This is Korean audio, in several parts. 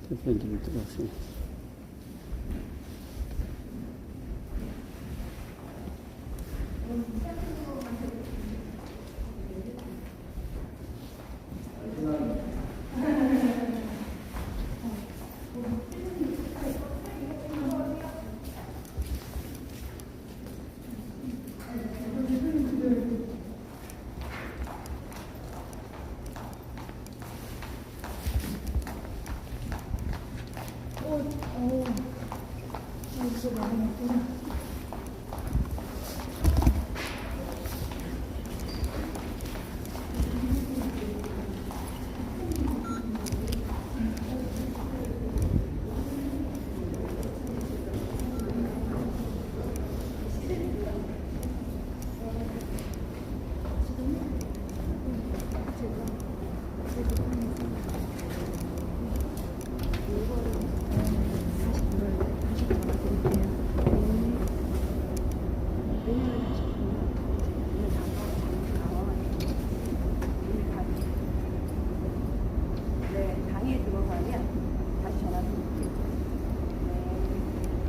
대표님들 들어왔습니다. 여기서 많이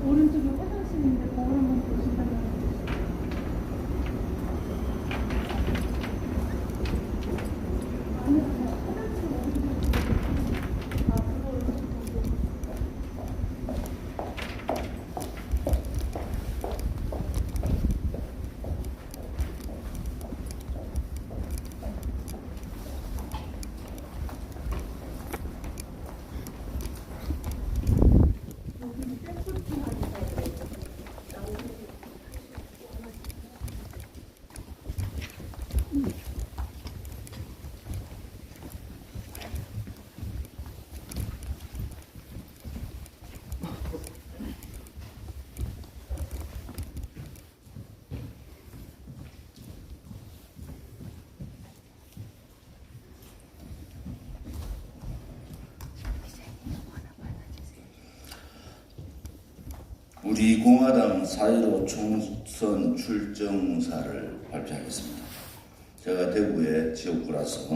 오른쪽에 화장실인데 거울 한번 보시다가 우리 공화당 4.15 총선 출정사를 발표하겠습니다. 제가 대구의 지역구라서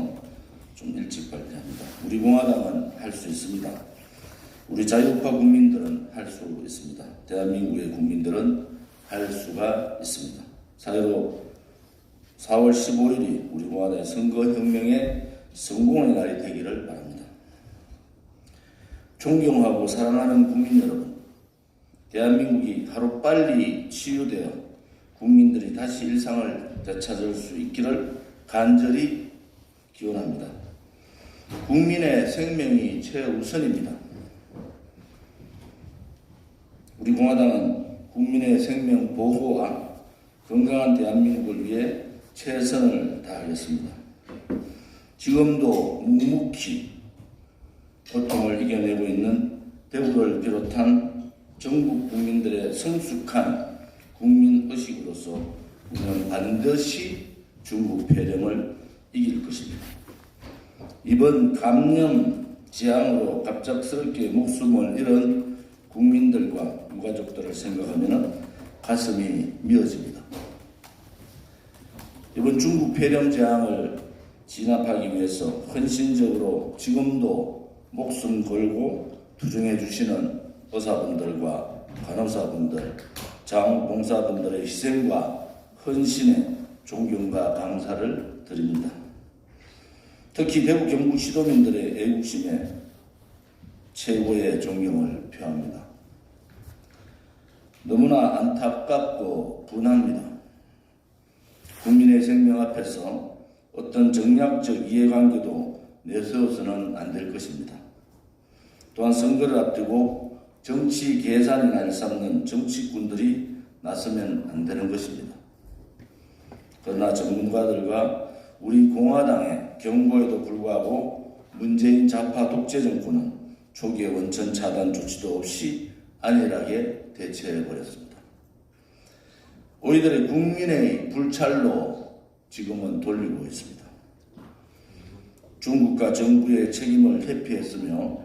좀 일찍 발표합니다. 우리 공화당은 할 수 있습니다. 우리 자유우파 국민들은 할 수 있습니다. 대한민국의 국민들은 할 수가 있습니다. 4.15 4월 15일이 우리 공화당의 선거혁명의 성공의 날이 되기를 바랍니다. 존경하고 사랑하는 국민 여러분, 대한민국이 하루빨리 치유되어 국민들이 다시 일상을 되찾을 수 있기를 간절히 기원합니다. 국민의 생명이 최우선입니다. 우리 공화당은 국민의 생명 보호와 건강한 대한민국을 위해 최선을 다하겠습니다. 지금도 묵묵히 고통을 이겨내고 있는 대구를 비롯한 전국 국민들의 성숙한 국민의식으로서 우리는 반드시 중국 폐렴을 이길 것입니다. 이번 감염 재앙으로 갑작스럽게 목숨을 잃은 국민들과 유가족들을 생각하면 가슴이 미어집니다. 이번 중국 폐렴 재앙을 진압하기 위해서 헌신적으로 지금도 목숨 걸고 투쟁해 주시는 의사분들과 간호사분들, 자원봉사분들의 희생과 헌신에 존경과 감사를 드립니다. 특히 대구 경북 시도민들의 애국심에 최고의 존경을 표합니다. 너무나 안타깝고 분합니다. 국민의 생명 앞에서 어떤 정략적 이해관계도 내세워서는 안 될 것입니다. 또한 선거를 앞두고 정치 계산이 날 삼는 정치꾼들이 나서면 안 되는 것입니다. 그러나 전문가들과 우리 공화당의 경고에도 불구하고 문재인 좌파 독재 정권은 초기에 원천 차단 조치도 없이 안일하게 대처해버렸습니다. 우리들의 국민의 불찰로 지금은 돌리고 있습니다. 중국과 정부의 책임을 회피했으며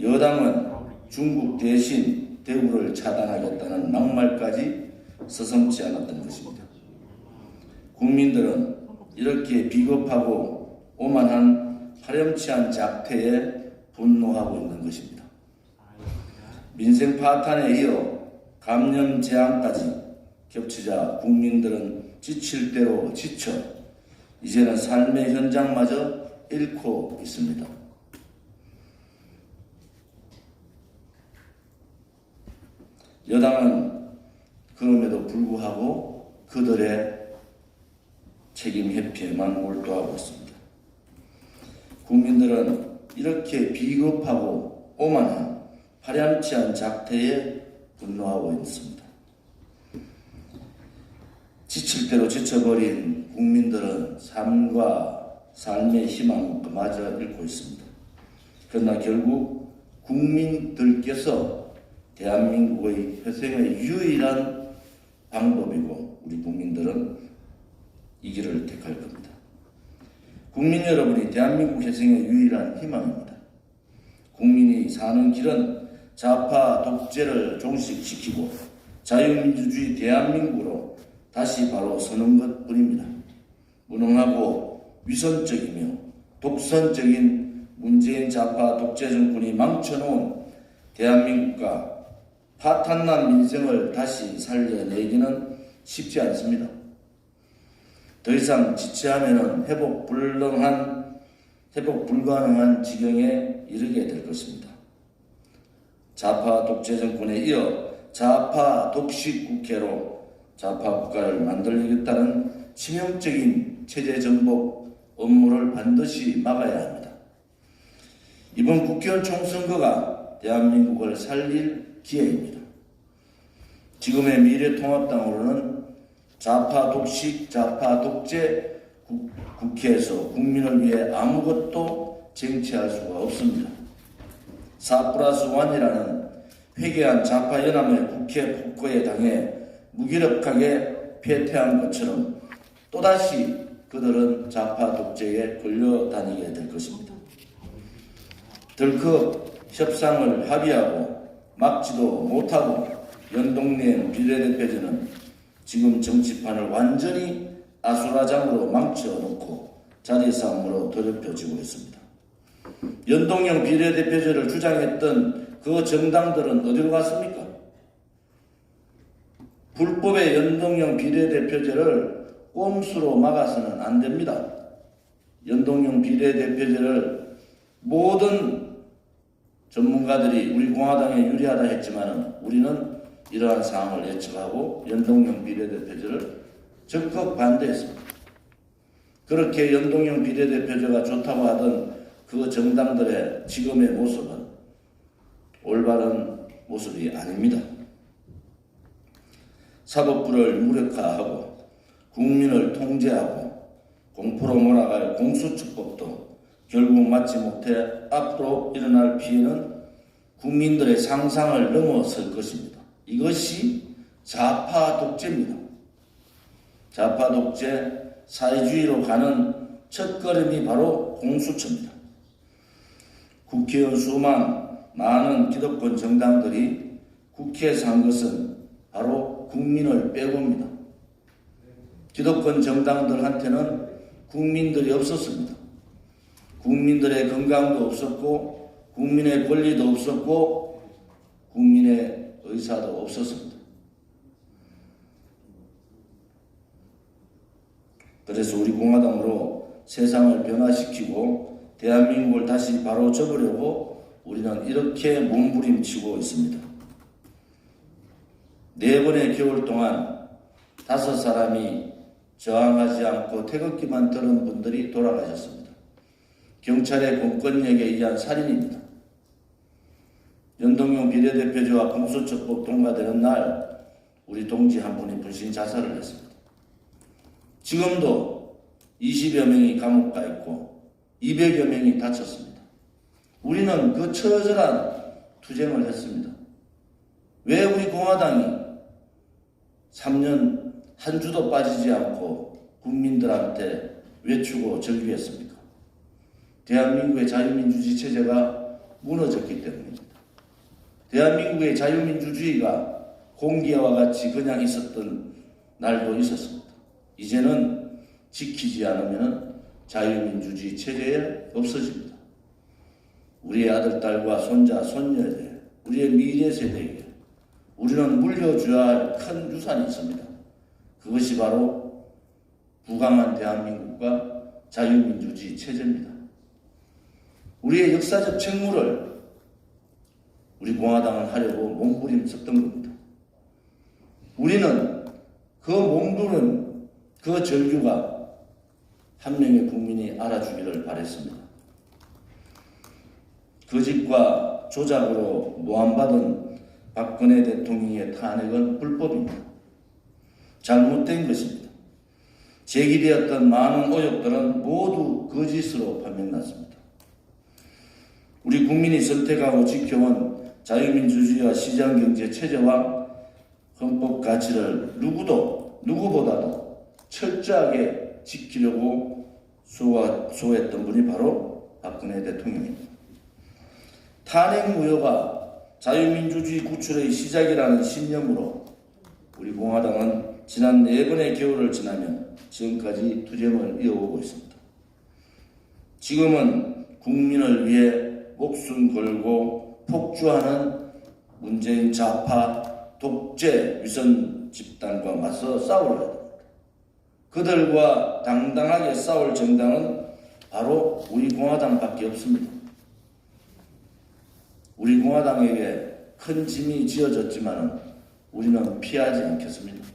여당은 중국 대신 대우를 차단하겠다는 막말까지 서슴지 않았던 것입니다. 국민들은 이렇게 비겁하고 오만한 파렴치한 작태에 분노하고 있는 것입니다. 민생 파탄에 이어 감염 재앙까지 겹치자 국민들은 지칠 대로 지쳐 이제는 삶의 현장마저 잃고 있습니다. 여당은 그럼에도 불구하고 그들의 책임 회피에만 몰두하고 있습니다. 국민들은 이렇게 비겁하고 오만한 파렴치한 작태에 분노하고 있습니다. 지칠 대로 지쳐버린 국민들은 삶과 삶의 희망마저 잃고 있습니다. 그러나 결국 국민들께서 대한민국의 회생의 유일한 방법이고 우리 국민들은 이 길을 택할 겁니다. 국민 여러분이 대한민국 회생의 유일한 희망입니다. 국민이 사는 길은 좌파 독재를 종식시키고 자유민주주의 대한민국으로 다시 바로 서는 것뿐입니다. 무능하고 위선적이며 독선적인 문재인 좌파 독재 정권이 망쳐놓은 대한민국과 파탄난 민생을 다시 살려내기는 쉽지 않습니다. 더 이상 지체하면 회복 불가능한 지경에 이르게 될 것입니다. 좌파 독재 정권에 이어 좌파 독식 국회로 좌파 국가를 만들겠다는 치명적인 체제 전복 업무를 반드시 막아야 합니다. 이번 국회의원 총선거가 대한민국을 살릴 기회입니다. 지금의 미래통합당으로는 좌파 독식, 좌파 독재 국회에서 국민을 위해 아무것도 쟁취할 수가 없습니다. 4+1이라는 회개한 좌파 연합의 국회 폭거에 당해 무기력하게 패퇴한 것처럼 또다시 그들은 좌파 독재에 끌려다니게 될 것입니다. 덜컥 협상을 합의하고 막지도 못하고 연동된 비례대표제는 지금 정치판을 완전히 아수라장으로 망쳐놓고 자리 싸움으로 더럽혀지고 있습니다. 연동형 비례대표제를 주장했던 그 정당들은 어디로 갔습니까? 불법의 연동형 비례대표제를 꼼수로 막아서는 안 됩니다. 연동형 비례대표제를 모든 전문가들이 우리 공화당에 유리하다 했지만 우리는 이러한 상황을 예측하고 연동형 비례대표제를 적극 반대했습니다. 그렇게 연동형 비례대표제가 좋다고 하던 그 정당들의 지금의 모습은 올바른 모습이 아닙니다. 사법부를 무력화하고 국민을 통제하고 공포로 몰아갈 공수처법도 결국 맞지 못해 앞으로 일어날 피해는 국민들의 상상을 넘어설 것입니다. 이것이 좌파 독재입니다. 좌파 독재 사회주의로 가는 첫걸음이 바로 공수처입니다. 국회의원 수만 많은 기득권 정당들이 국회에 산 것은 바로 국민을 빼고입니다. 기득권 정당들한테는 국민들이 없었습니다. 국민들의 건강도 없었고 국민의 권리도 없었고 국민의 의사도 없었습니다. 그래서 우리 공화당으로 세상을 변화시키고 대한민국을 다시 바로 접으려고 우리는 이렇게 몸부림치고 있습니다. 4번의 겨울 동안 5사람이 저항하지 않고 태극기만 들은 분들이 돌아가셨습니다. 경찰의 공권력에 의한 살인입니다. 연동형 비례대표제와 공수처법 통과되는 날 우리 동지 한 분이 불신 자살을 했습니다. 지금도 20여 명이 감옥 가 있고 200여 명이 다쳤습니다. 우리는 그 처절한 투쟁을 했습니다. 왜 우리 공화당이 3년 한 주도 빠지지 않고 국민들한테 외치고 절규했습니까? 대한민국의 자유민주주의 체제가 무너졌기 때문입니다. 대한민국의 자유민주주의가 공기와 같이 그냥 있었던 날도 있었습니다. 이제는 지키지 않으면 자유민주주의 체제에 없어집니다. 우리의 아들, 딸과 손자, 손녀에 대해 우리의 미래 세대에게 우리는 물려줘야 할 큰 유산이 있습니다. 그것이 바로 부강한 대한민국과 자유민주주의 체제입니다. 우리의 역사적 책무를 우리 공화당은 하려고 몸부림쳤던 겁니다. 우리는 그 몸부림, 그 절규가 한 명의 국민이 알아주기를 바랬습니다. 거짓과 조작으로 모함받은 박근혜 대통령의 탄핵은 불법입니다. 잘못된 것입니다. 제기되었던 많은 의혹들은 모두 거짓으로 판명났습니다. 우리 국민이 선택하고 지켜온 자유민주주의와 시장경제 체제와 헌법 가치를 누구보다도 철저하게 지키려고 수호했던 분이 바로 박근혜 대통령입니다. 탄핵 무효가 자유민주주의 구출의 시작이라는 신념으로 우리 공화당은 지난 4번의 겨울을 지나며 지금까지 투쟁을 이어오고 있습니다. 지금은 국민을 위해 목숨 걸고 폭주하는 문재인 좌파 독재 위선 집단과 맞서 싸워야 됩니다. 그들과 당당하게 싸울 정당은 바로 우리 공화당밖에 없습니다. 우리 공화당에게 큰 짐이 지어졌지만 우리는 피하지 않겠습니다.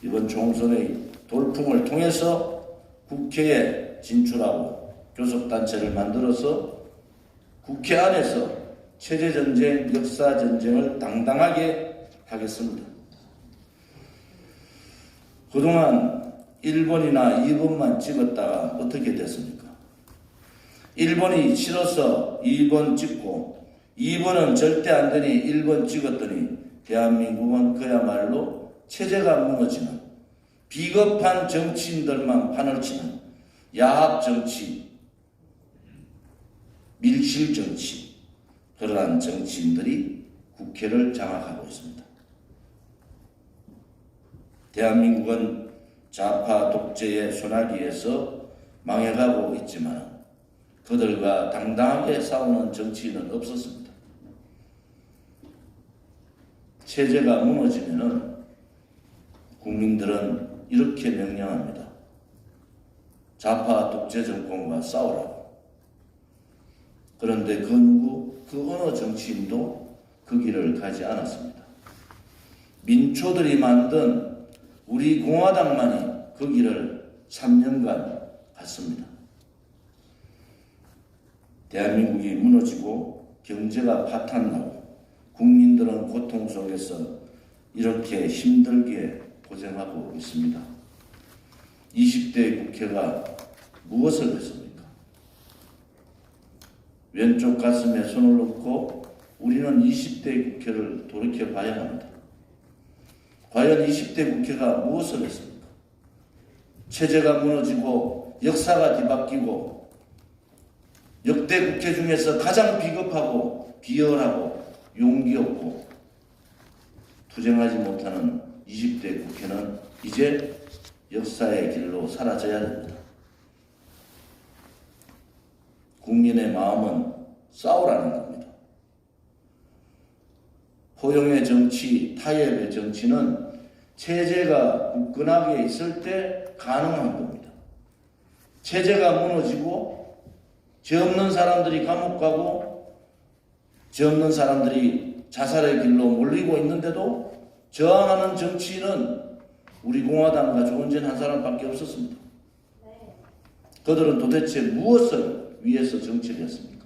이번 총선의 돌풍을 통해서 국회에 진출하고 교섭단체를 만들어서 국회 안에서 체제전쟁, 역사전쟁을 당당하게 하겠습니다. 그동안 1번이나 2번만 찍었다가 어떻게 됐습니까? 1번이 싫어서 2번 찍고 2번은 절대 안 되니 1번 찍었더니 대한민국은 그야말로 체제가 무너지는 비겁한 정치인들만 판을 치는 야합 정치, 밀실 정치, 그러한 정치인들이 국회를 장악하고 있습니다. 대한민국은 좌파 독재의 소나기에서 망해가고 있지만 그들과 당당하게 싸우는 정치인은 없었습니다. 체제가 무너지면은 국민들은 이렇게 명령합니다. 좌파 독재 정권과 싸우라고. 그런데 그 어느 정치인도 그 길을 가지 않았습니다. 민초들이 만든 우리 공화당만이 그 길을 3년간 갔습니다. 대한민국이 무너지고 경제가 파탄나고 국민들은 고통 속에서 이렇게 힘들게 고생하고 있습니다. 20대 국회가 무엇을 했습니까? 왼쪽 가슴에 손을 얹고 우리는 20대 국회를 돌이켜봐야 합니다. 과연 20대 국회가 무엇을 했습니까? 체제가 무너지고 역사가 뒤바뀌고 역대 국회 중에서 가장 비겁하고 비열하고 용기 없고 투쟁하지 못하는 20대 국회는 이제 역사의 길로 사라져야 됩니다. 국민의 마음은 싸우라는 겁니다. 포용의 정치, 타협의 정치는 체제가 굳건하게 있을 때 가능한 겁니다. 체제가 무너지고 죄 없는 사람들이 감옥 가고 죄 없는 사람들이 자살의 길로 몰리고 있는데도 저항하는 정치인은 우리 공화당과 조은진 한 사람밖에 없었습니다. 그들은 도대체 무엇을 위해서 정치를 했습니까?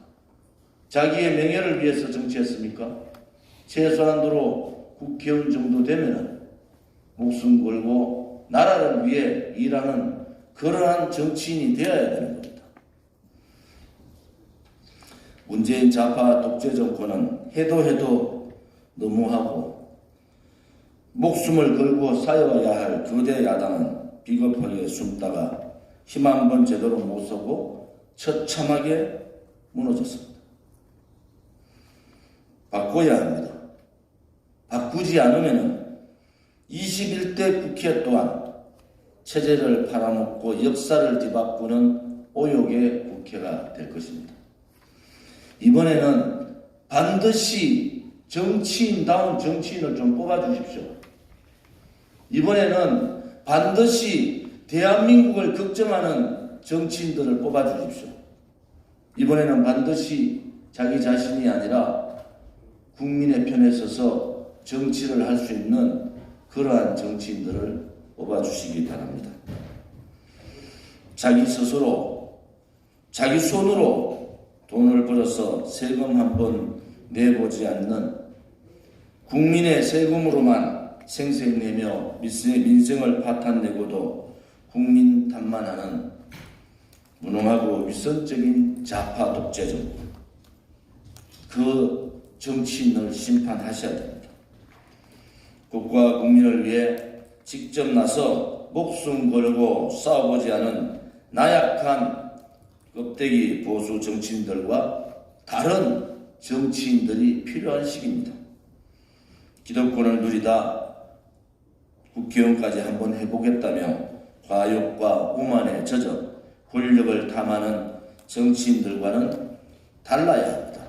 자기의 명예를 위해서 정치했습니까? 최소한도로 국회의원 정도 되면 목숨 걸고 나라를 위해 일하는 그러한 정치인이 되어야 되는 겁니다. 문재인 좌파 독재 정권은 해도 너무하고 목숨을 걸고 싸워야 할 거대 야당은 비겁하게 숨다가 힘 한 번 제대로 못 서고 처참하게 무너졌습니다. 바꿔야 합니다. 바꾸지 않으면 21대 국회 또한 체제를 팔아먹고 역사를 뒤바꾸는 오욕의 국회가 될 것입니다. 이번에는 반드시 정치인다운 정치인을 좀 뽑아주십시오. 이번에는 반드시 대한민국을 걱정하는 정치인들을 뽑아주십시오. 이번에는 반드시 자기 자신이 아니라 국민의 편에 서서 정치를 할 수 있는 그러한 정치인들을 뽑아주시기 바랍니다. 자기 스스로, 자기 손으로 돈을 벌어서 세금 한 번 내보지 않는, 국민의 세금으로만 생색내며 민생을 파탄내고도 국민 탓만하는 무능하고 위선적인 좌파 독재 정권, 그 정치인을 심판하셔야 됩니다. 국가와 국민을 위해 직접 나서 목숨 걸고 싸워보지 않은 나약한 껍데기 보수 정치인들과 다른 정치인들이 필요한 시기입니다. 기득권을 누리다 국회의원까지 한번 해보겠다며 과욕과 오만에 젖어 권력을 탐하는 정치인들과는 달라야 합니다.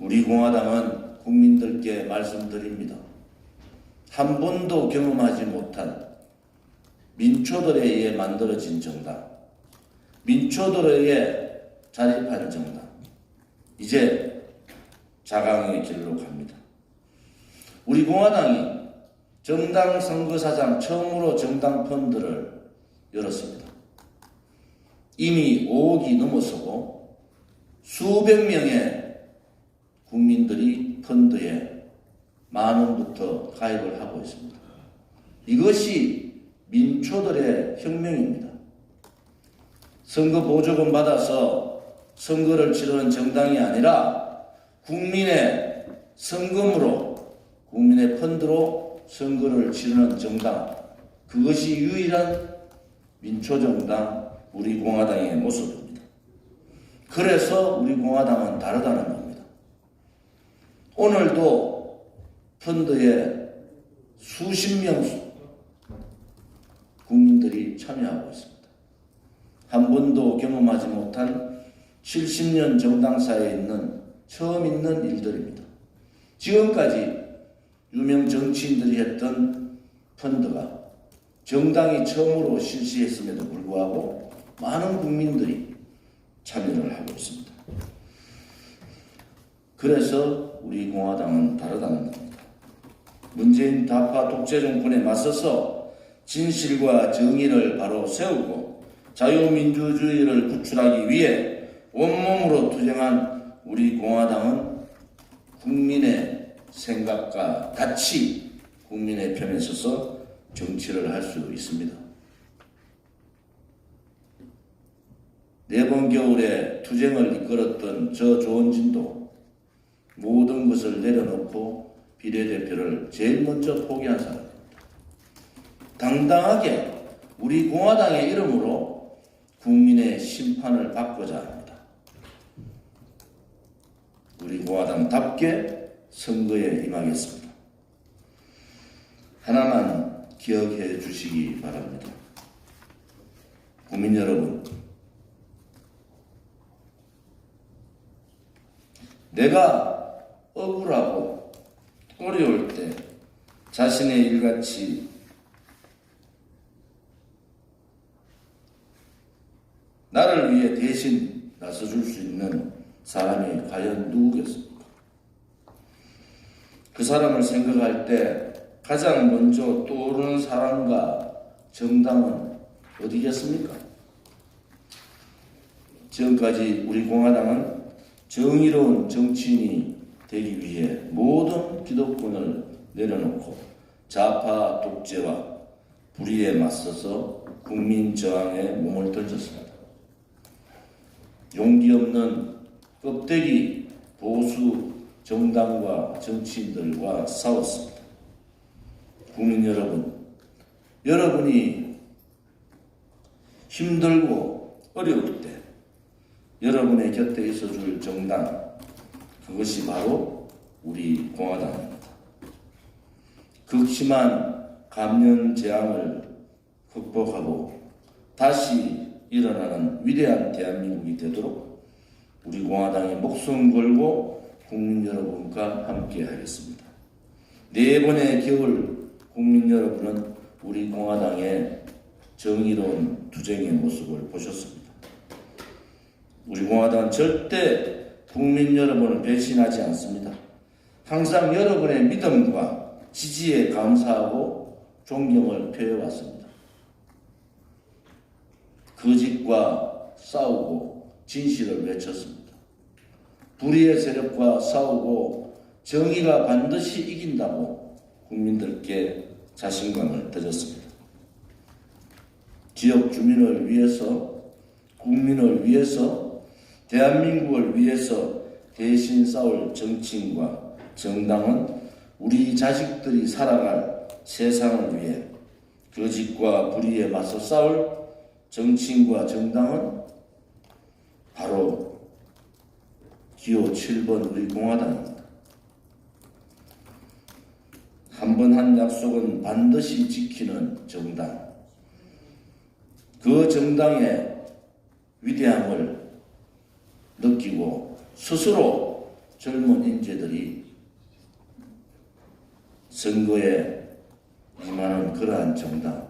우리 공화당은 국민들께 말씀드립니다. 한 번도 경험하지 못한 민초들에 의해 만들어진 정당, 민초들에 의해 자립한 정당, 이제 자강의 길로 갑니다. 우리 공화당이 정당 선거사상 처음으로 정당 펀드를 열었습니다. 이미 5억이 넘어서고 수백 명의 국민들이 펀드에 10,000원부터 가입을 하고 있습니다. 이것이 민초들의 혁명입니다. 선거 보조금 받아서 선거를 치르는 정당이 아니라 국민의 선금으로, 국민의 펀드로 선거를 치르는 정당, 그것이 유일한 민초정당 우리 공화당의 모습입니다. 그래서 우리 공화당은 다르다는 겁니다. 오늘도 펀드에 수십 명 국민들이 참여하고 있습니다. 한 번도 경험하지 못한 70년 정당사에 있는 처음 있는 일들입니다. 지금까지 유명 정치인들이 했던 펀드가 정당이 처음으로 실시했음에도 불구하고 많은 국민들이 참여를 하고 있습니다. 그래서 우리 공화당은 다르다는 겁니다. 문재인 좌파 독재 정권에 맞서서 진실과 정의를 바로 세우고 자유민주주의를 구출하기 위해 온몸으로 투쟁한 우리 공화당은 국민의 생각과 같이 국민의 편에 서서 정치를 할 수 있습니다. 네번 겨울에 투쟁을 이끌었던 저 조원진도 모든 것을 내려놓고 비례대표를 제일 먼저 포기한 사람입니다. 당당하게 우리 공화당의 이름으로 국민의 심판을 받고자 합니다. 우리 공화당답게 선거에 임하겠습니다. 하나만 기억해 주시기 바랍니다. 국민 여러분, 내가 억울하고 어려울 때 자신의 일같이 나를 위해 대신 나서줄 수 있는 사람이 과연 누구겠습니까? 그 사람을 생각할 때 가장 먼저 떠오르는 사람과 정당은 어디겠습니까? 지금까지 우리 공화당은 정의로운 정치인이 되기 위해 모든 기득권을 내려놓고 좌파 독재와 불의에 맞서서 국민 저항에 몸을 던졌습니다. 용기 없는 껍데기 보수 정당과 정치인들과 싸웠습니다. 국민 여러분, 여러분이 힘들고 어려울 때 여러분의 곁에 있어줄 정당, 그것이 바로 우리 공화당입니다. 극심한 감염 재앙을 극복하고 다시 일어나는 위대한 대한민국이 되도록 우리 공화당이 목숨 걸고 국민 여러분과 함께 하겠습니다. 4번의 겨울 국민 여러분은 우리 공화당의 정의로운 투쟁의 모습을 보셨습니다. 우리 공화당은 절대 국민 여러분을 배신하지 않습니다. 항상 여러분의 믿음과 지지에 감사하고 존경을 표해왔습니다. 거짓과 싸우고 진실을 외쳤습니다. 불의의 세력과 싸우고 정의가 반드시 이긴다고 국민들께 자신감을 드렸습니다. 지역 주민을 위해서, 국민을 위해서, 대한민국을 위해서 대신 싸울 정치인과 정당은 우리 자식들이 살아갈 세상을 위해 거짓과 불의에 맞서 싸울 정치인과 정당은 바로 기호 7번 우리 공화당입니다. 한 번 한 약속은 반드시 지키는 정당. 그 정당의 위대함을 느끼고 스스로 젊은 인재들이 선거에 임하는 그러한 정당,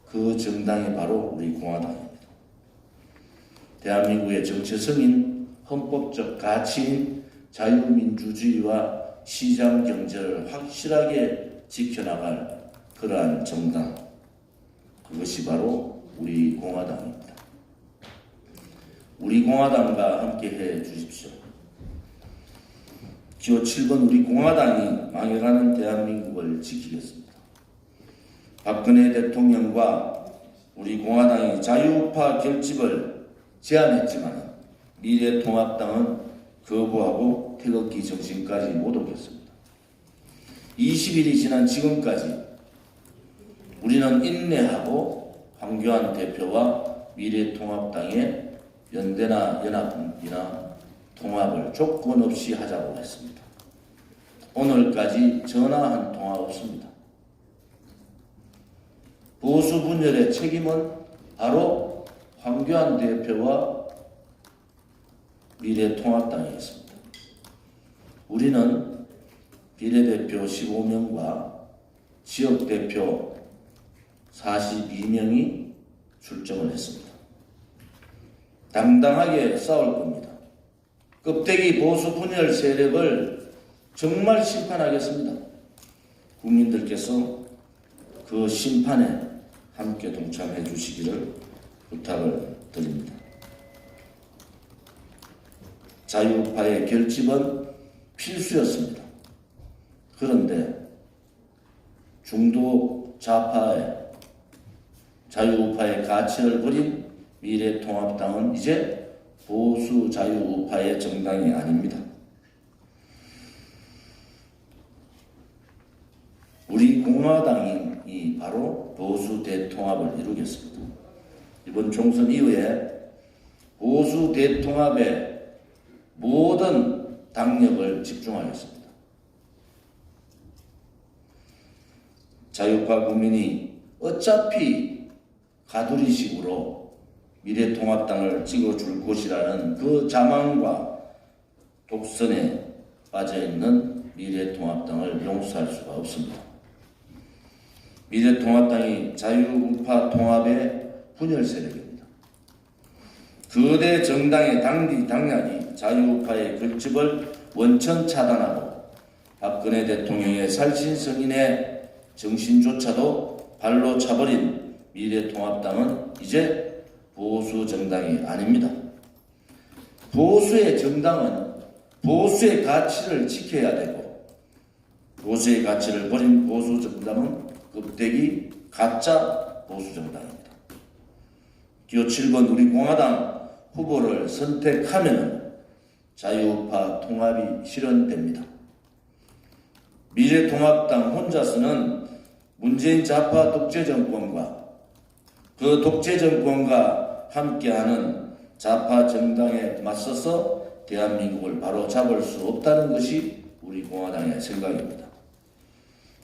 그 정당이 바로 우리 공화당입니다. 대한민국의 정체성인 헌법적 가치인 자유민주주의와 시장경제를 확실하게 지켜나갈 그러한 정당, 그것이 바로 우리 공화당입니다. 우리 공화당과 함께 해 주십시오. 기호 7번 우리 공화당이 망해가는 대한민국을 지키겠습니다. 박근혜 대통령과 우리 공화당이 자유우파 결집을 제안했지만 미래통합당은 거부하고 태극기 정신까지 못 오겠습니다. 20일이 지난 지금까지 우리는 인내하고 황교안 대표와 미래통합당의 연대나 연합이나 통합을 조건 없이 하자고 했습니다. 오늘까지 전화 한 통화 없습니다. 보수 분열의 책임은 바로 황교안 대표와 미래통합당이었습니다. 우리는 비례대표 15명과 지역대표 42명이 출정을 했습니다. 당당하게 싸울 겁니다. 껍데기 보수 분열 세력을 정말 심판하겠습니다. 국민들께서 그 심판에 함께 동참해 주시기를 부탁을 드립니다. 자유우파의 결집은 필수였습니다. 그런데 중도 좌파의 자유우파의 가치를 버린 미래통합당은 이제 보수 자유우파의 정당이 아닙니다. 우리 공화당이 바로 보수 대통합을 이루겠습니다. 이번 총선 이후에 보수 대통합에 모든 당력을 집중하겠습니다. 자유우파 국민이 어차피 가두리식으로 미래통합당을 찍어줄 것이라는 그 자망과 독선에 빠져있는 미래통합당을 용서할 수가 없습니다. 미래통합당이 자유우파 통합의 분열 세력입니다. 거대 정당의 당락이 자유우파의 결집을 원천 차단하고 박근혜 대통령의 살신성인의 정신조차도 발로 차버린 미래통합당은 이제 보수 정당이 아닙니다. 보수의 정당은 보수의 가치를 지켜야 되고 보수의 가치를 버린 보수 정당은 껍데기 가짜 보수 정당입니다. 기호 7번 우리 공화당 후보를 선택하면 자유우파 통합이 실현됩니다. 미래통합당 혼자서는 문재인 좌파 독재 정권과 그 독재 정권과 함께하는 좌파 정당에 맞서서 대한민국을 바로 잡을 수 없다는 것이 우리 공화당의 생각입니다.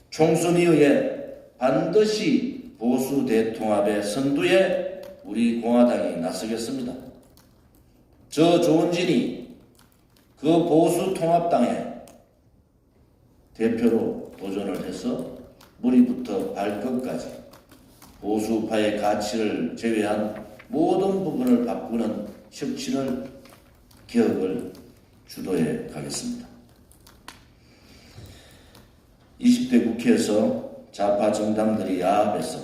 총선 이후에 반드시 보수 대통합의 선두에 우리 공화당이 나서겠습니다. 저 조원진이 그 보수 통합당의 대표로 도전을 해서 머리부터 발끝까지 보수파의 가치를 제외한 모든 부분을 바꾸는 혁신을 개혁을 주도해 가겠습니다. 20대 국회에서 좌파 정당들이 야합해서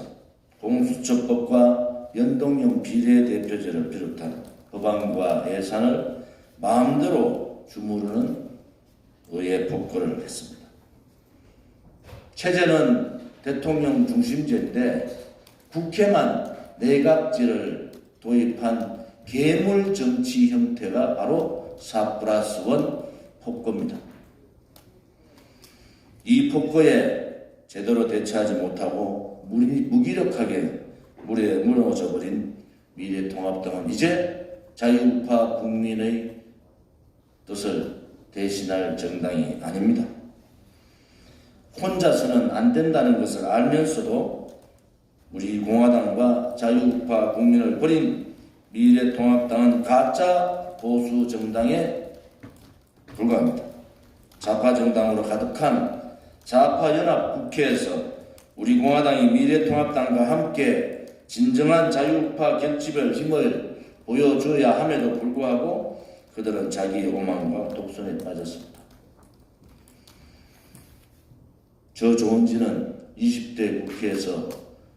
공수처법과 연동형 비례대표제를 비롯한 법안과 예산을 마음대로 주무르는 의회 폭거를 했습니다. 체제는 대통령 중심제인데 국회만 내각제를 도입한 괴물 정치 형태가 바로 4+1 폭거입니다. 이 폭거에 제대로 대처하지 못하고 무기력하게 물에 무너져 버린 미래통합당은 이제 자유우파 국민의 뜻을 대신할 정당이 아닙니다. 혼자서는 안 된다는 것을 알면서도 우리 공화당과 자유우파 국민을 버린 미래통합당은 가짜 보수 정당에 불과합니다. 좌파 정당으로 가득한 좌파 연합 국회에서 우리 공화당이 미래통합당과 함께 진정한 자유우파 결집의 힘을 보여줘야 함에도 불구하고 그들은 자기의 오만과 독선에 빠졌습니다. 저 조원진은 20대 국회에서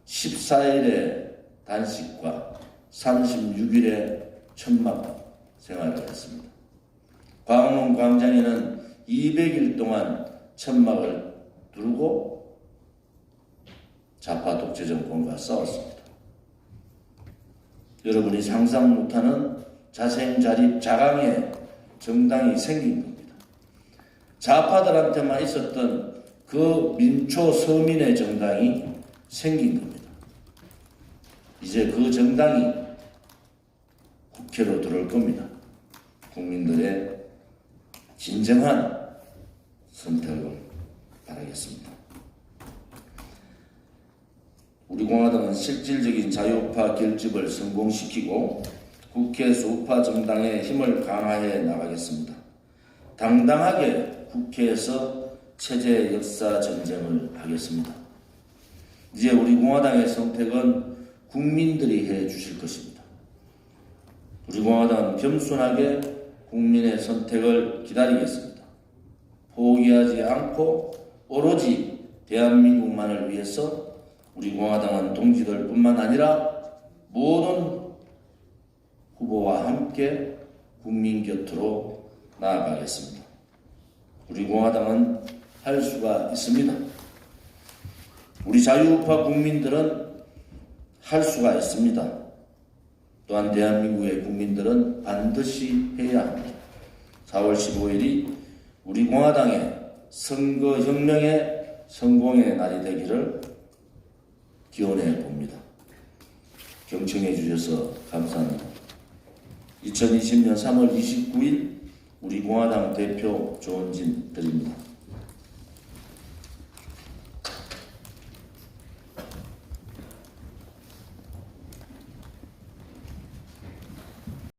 14일의 단식과 36일의 천막 생활을 했습니다. 광화문 광장에는 200일 동안 천막을 두르고 좌파 독재 정권과 싸웠습니다. 여러분이 상상 못하는 자생자립 자강의 정당이 생긴 겁니다. 좌파들한테만 있었던 그 민초 서민의 정당이 생긴 겁니다. 이제 그 정당이 국회로 들어올 겁니다. 국민들의 진정한 선택을 바라겠습니다. 우리 공화당은 실질적인 자유우파 결집을 성공시키고 국회에서 우파 정당의 힘을 강화해 나가겠습니다. 당당하게 국회에서 체제 역사 전쟁을 하겠습니다. 이제 우리 공화당의 선택은 국민들이 해 주실 것입니다. 우리 공화당은 겸손하게 국민의 선택을 기다리겠습니다. 포기하지 않고 오로지 대한민국만을 위해서 우리 공화당은 동지들뿐만 아니라 모든 후보와 함께 국민 곁으로 나아가겠습니다. 우리 공화당은 할 수가 있습니다. 우리 자유우파 국민들은 할 수가 있습니다. 또한 대한민국의 국민들은 반드시 해야 합니다. 4월 15일이 우리 공화당의 선거혁명의 성공의 날이 되기를 기원해 봅니다. 경청해 주셔서 감사합니다. 2020년 3월 29일 우리 공화당 대표 조원진 드립니다.